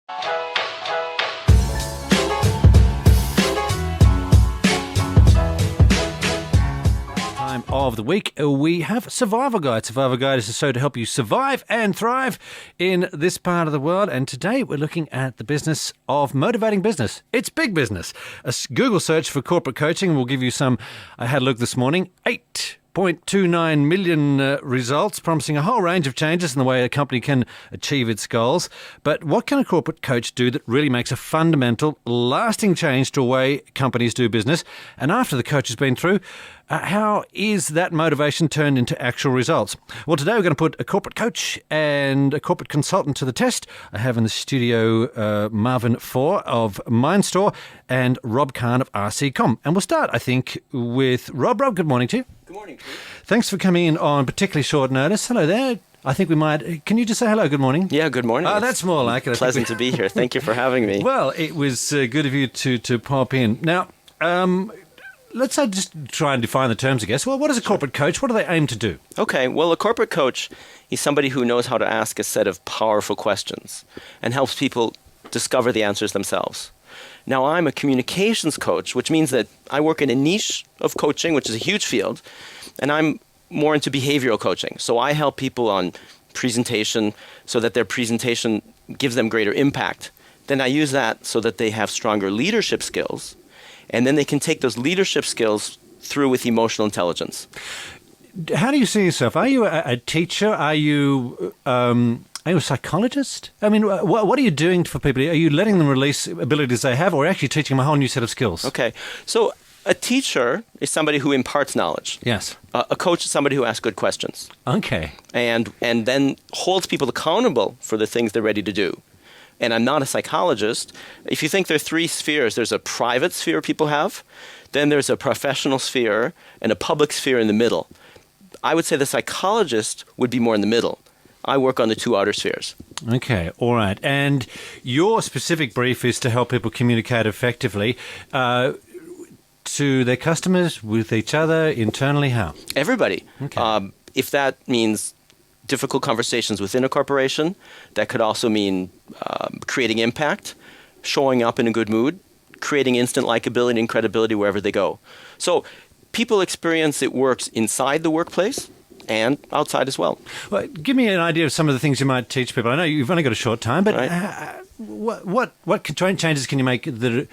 Of the week, we have Survival Guide. Survival Guide is a show to help you survive and thrive in this part of the world. And today we're looking at the business of motivating business. It's big business. A Google search for corporate coaching will give you some. I had a look this morning. 8.29 million results, promising a whole range of changes in the way a company can achieve its goals. But what can a corporate coach do that really makes a fundamental, lasting change to the way companies do business? And after the coach has been through, how is that motivation turned into actual results? Well, today we're going to put a corporate coach and a corporate consultant to the test. I have in the studio Marvin Four of Mindstore and Rob Kahn of RC.com. And we'll start, I think, with Rob. Rob, good morning to you. Good morning, Pete. Thanks for coming in on particularly short notice. Hello there. I think we might... Can you just say hello? Good morning. Yeah, good morning. Oh, that's more like it. Pleasant to be here. Thank you for having me. Well, it was good of you to pop in. Now, let's just try and define the terms, I guess. Well, what is a corporate coach? What do they aim to do? Okay, well, a corporate coach is somebody who knows how to ask a set of powerful questions and helps people discover the answers themselves. Now, I'm a communications coach, which means that I work in a niche of coaching, which is a huge field, and I'm more into behavioral coaching. So I help people on presentation so that their presentation gives them greater impact. Then I use that so that they have stronger leadership skills, and then they can take those leadership skills through with emotional intelligence. How do you see yourself? Are you a teacher? Are you a psychologist? I mean, what are you doing for people? Are you letting them release abilities they have, or actually teaching them a whole new set of skills? Okay, so a teacher is somebody who imparts knowledge. Yes. A coach is somebody who asks good questions. Okay. And then holds people accountable for the things they're ready to do. And I'm not a psychologist. If you think there are three spheres, there's a private sphere people have, then there's a professional sphere, and a public sphere in the middle. I would say the psychologist would be more in the middle. I work on the two outer spheres. Okay, all right. And your specific brief is to help people communicate effectively to their customers, with each other, internally, how? Everybody. Okay. If that means difficult conversations within a corporation, that could also mean creating impact, showing up in a good mood, creating instant likability and credibility wherever they go. So people experience it works inside the workplace and outside as well. Well, give me an idea of some of the things you might teach people. I know you've only got a short time, but right. What changes can you make that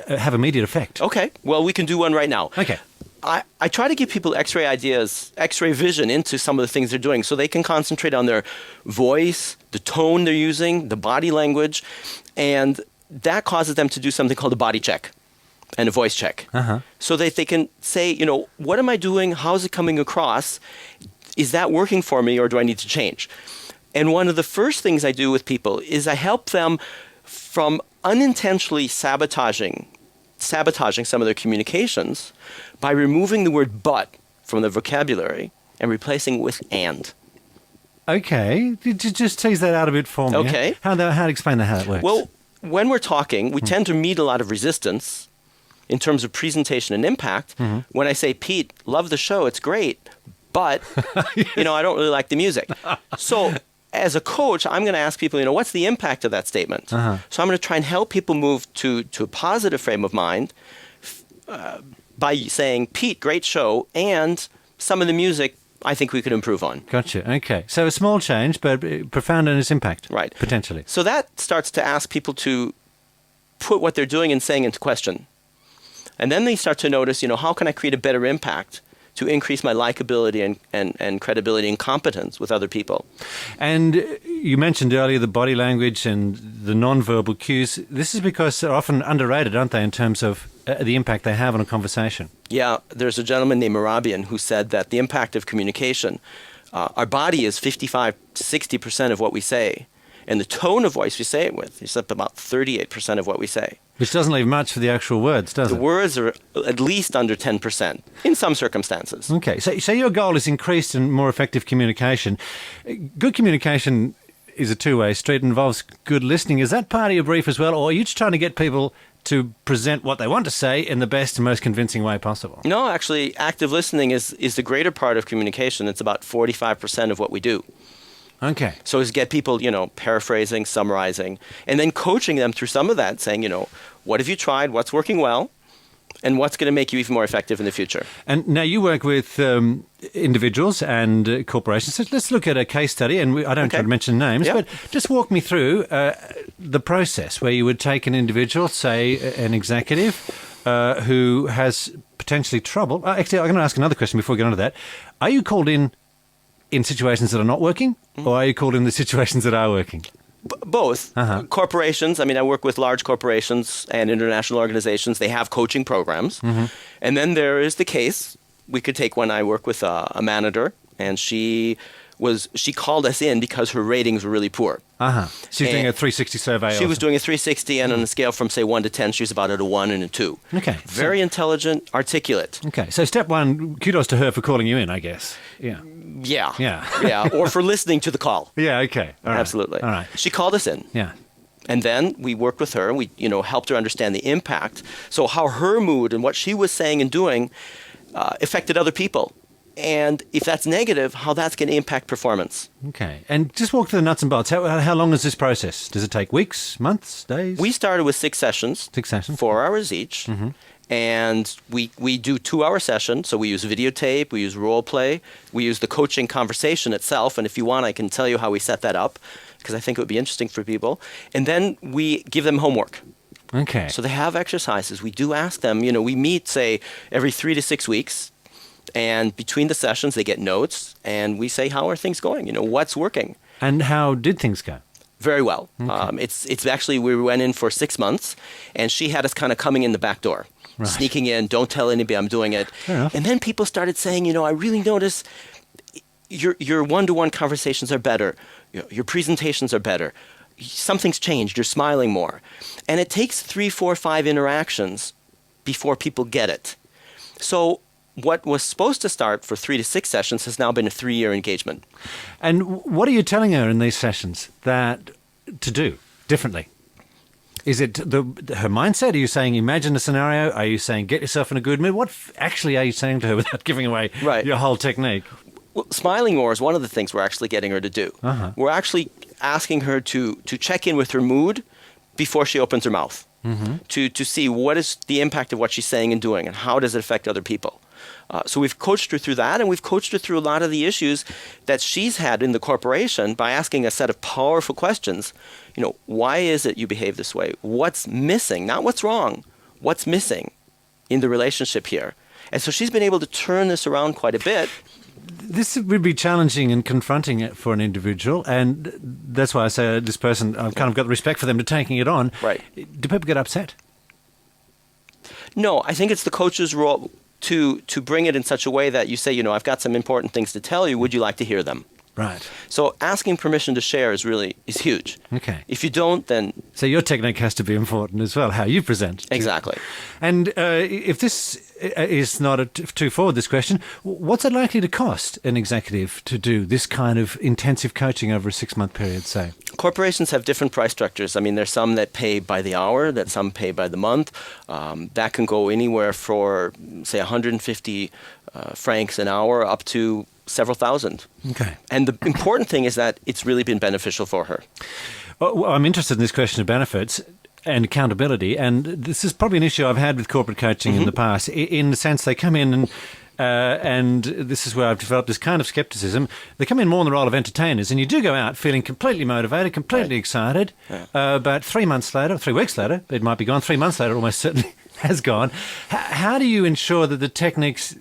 have immediate effect? Okay, well, we can do one right now. Okay. I try to give people X-ray ideas, X-ray vision into some of the things they're doing so they can concentrate on their voice, the tone they're using, the body language, and that causes them to do something called a body check and a voice check. So that they can say, what am I doing? How's it coming across? Is that working for me, or do I need to change? And one of the first things I do with people is I help them from unintentionally sabotaging some of their communications by removing the word but from the vocabulary and replacing it with and. Okay. Just tease that out a bit for me. Okay. How to explain that, how that works? Well, when we're talking, we tend to meet a lot of resistance in terms of presentation and impact. When I say, Pete, love the show, it's great, but, I don't really like the music. So as a coach, I'm going to ask people, what's the impact of that statement? So I'm going to try and help people move to a positive frame of mind by saying, Pete, great show, and some of the music I think we could improve on. Gotcha. Okay. So a small change, but profound in its impact. Right. Potentially. So that starts to ask people to put what they're doing and saying into question. And then they start to notice, how can I create a better impact to increase my likability and credibility and competence with other people. And you mentioned earlier the body language and the non-verbal cues. This is because they're often underrated, aren't they, in terms of the impact they have on a conversation? Yeah, there's a gentleman named Marabian who said that the impact of communication, our body is 55 to 60% of what we say. And the tone of voice we say it with is up about 38% of what we say. Which doesn't leave much for the actual words, does it? The words are at least under 10% in some circumstances. Okay, so your goal is increased and more effective communication. Good communication is a two-way street, involves good listening. Is that part of your brief as well, or are you just trying to get people to present what they want to say in the best and most convincing way possible? No, actually, active listening is the greater part of communication. It's about 45% of what we do. Okay. So is get people, paraphrasing, summarizing, and then coaching them through some of that, saying, what have you tried? What's working well? And what's going to make you even more effective in the future? And now you work with individuals and corporations. So let's look at a case study. And I don't try to mention names, but just walk me through the process where you would take an individual, say an executive, who has potentially trouble. Actually, I'm going to ask another question before we get on to that. Are you called in situations that are not working, or are you called in the situations that are working? Both. Corporations, I work with large corporations and international organizations. They have coaching programs. And then there is the case. We could take one. I work with a manager, and she called us in because her ratings were really poor. She was doing a 360 survey. She was doing a 360, and on a scale from, say, 1 to 10, she was about at a 1 and a 2. Okay. Very intelligent, articulate. Okay. So step one, kudos to her for calling you in, I guess. Yeah. Yeah. Or for listening to the call. Yeah, okay. All right. Absolutely. All right. She called us in. Yeah. And then we worked with her, and we helped her understand the impact. So how her mood and what she was saying and doing affected other people. And if that's negative, how that's going to impact performance. Okay. And just walk through the nuts and bolts. How long is this process? Does it take weeks, months, days? We started with 6 sessions. 6 sessions. 4 hours each. And we do 2-hour sessions. So we use videotape, we use role play, we use the coaching conversation itself. And if you want, I can tell you how we set that up, because I think it would be interesting for people. And then we give them homework. Okay. So they have exercises. We do ask them, we meet, say, every 3 to 6 weeks. And between the sessions, they get notes, and we say, how are things going? What's working? And how did things go? Very well. Okay. It's actually, we went in for 6 months, and she had us kind of coming in the back door, sneaking in, don't tell anybody I'm doing it. Fair enough. And then people started saying, I really notice your one-to-one conversations are better. Your presentations are better. Something's changed. You're smiling more. And it takes 3, 4, 5 interactions before people get it. So what was supposed to start for 3 to 6 sessions has now been a 3-year engagement. And what are you telling her in these sessions that to do differently? Is it her mindset? Are you saying imagine a scenario? Are you saying get yourself in a good mood? What actually are you saying to her without giving away your whole technique? Well, smiling more is one of the things we're actually getting her to do. We're actually asking her to check in with her mood before she opens her mouth, to see what is the impact of what she's saying and doing, and how does it affect other people. So we've coached her through that, and we've coached her through a lot of the issues that she's had in the corporation by asking a set of powerful questions. Why is it you behave this way? What's missing? Not what's wrong. What's missing in the relationship here? And so she's been able to turn this around quite a bit. This would be challenging and confronting it for an individual, and that's why I say this person, I've kind of got respect for them to taking it on. Right. Do people get upset? No, I think it's the coach's role to bring it in such a way that you say, I've got some important things to tell you. Would you like to hear them? Right. So asking permission to share is huge. Okay. If you don't, then... So your technique has to be important as well, how you present. Exactly. And if this is not too forward, this question, what's it likely to cost an executive to do this kind of intensive coaching over a 6-month period, say? Corporations have different price structures. There's some that pay by the hour, that some pay by the month. That can go anywhere for, say, 150 francs an hour up to several thousand. Okay. And the important thing is that it's really been beneficial for her. Well, I'm interested in this question of benefits and accountability, and this is probably an issue I've had with corporate coaching in the past, in the sense they come in and this is where I've developed this kind of skepticism. They come in more in the role of entertainers, and you do go out feeling completely motivated, completely excited, but 3 months later, 3 weeks later, it might be gone, 3 months later, almost certainly has gone. How do you ensure that the techniques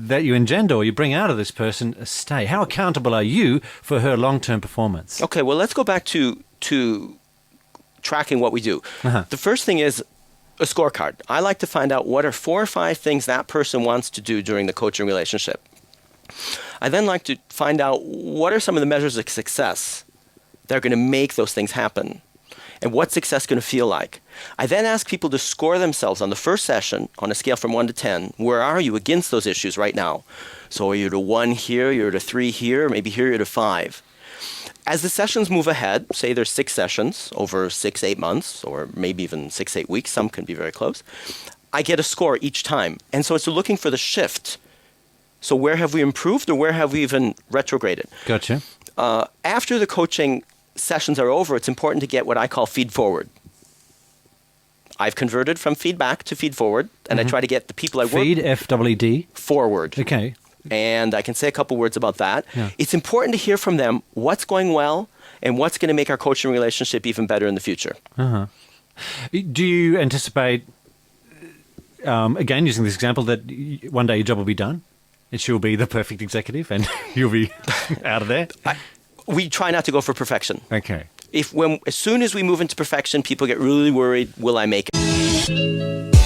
that you engender or you bring out of this person stay? How accountable are you for her long-term performance? Okay, well, let's go back to tracking what we do. The first thing is a scorecard. I like to find out what are 4 or 5 things that person wants to do during the coaching relationship. I then like to find out what are some of the measures of success that are going to make those things happen, and what's success going to feel like. I then ask people to score themselves on the first session on a scale from 1 to 10. Where are you against those issues right now? So are you at a 1 here, you're at a 3 here, maybe here you're at a 5. As the sessions move ahead, say there's 6 sessions over 6, 8 months, or maybe even 6, 8 weeks, some can be very close, I get a score each time. And so it's looking for the shift. So where have we improved, or where have we even retrograded? Gotcha. after the coaching sessions are over, it's important to get what I call feed forward. I've converted from feedback to feed forward, and I try to get the people I work with. Feed, F-E-E-D? Forward. Okay. And I can say a couple words about that. Yeah. It's important to hear from them what's going well and what's going to make our coaching relationship even better in the future. Uh-huh. Do you anticipate, again, using this example, that one day your job will be done? And she'll be the perfect executive and you'll be out of there? We try not to go for perfection. Okay. As soon as we move into perfection, people get really worried, will I make it?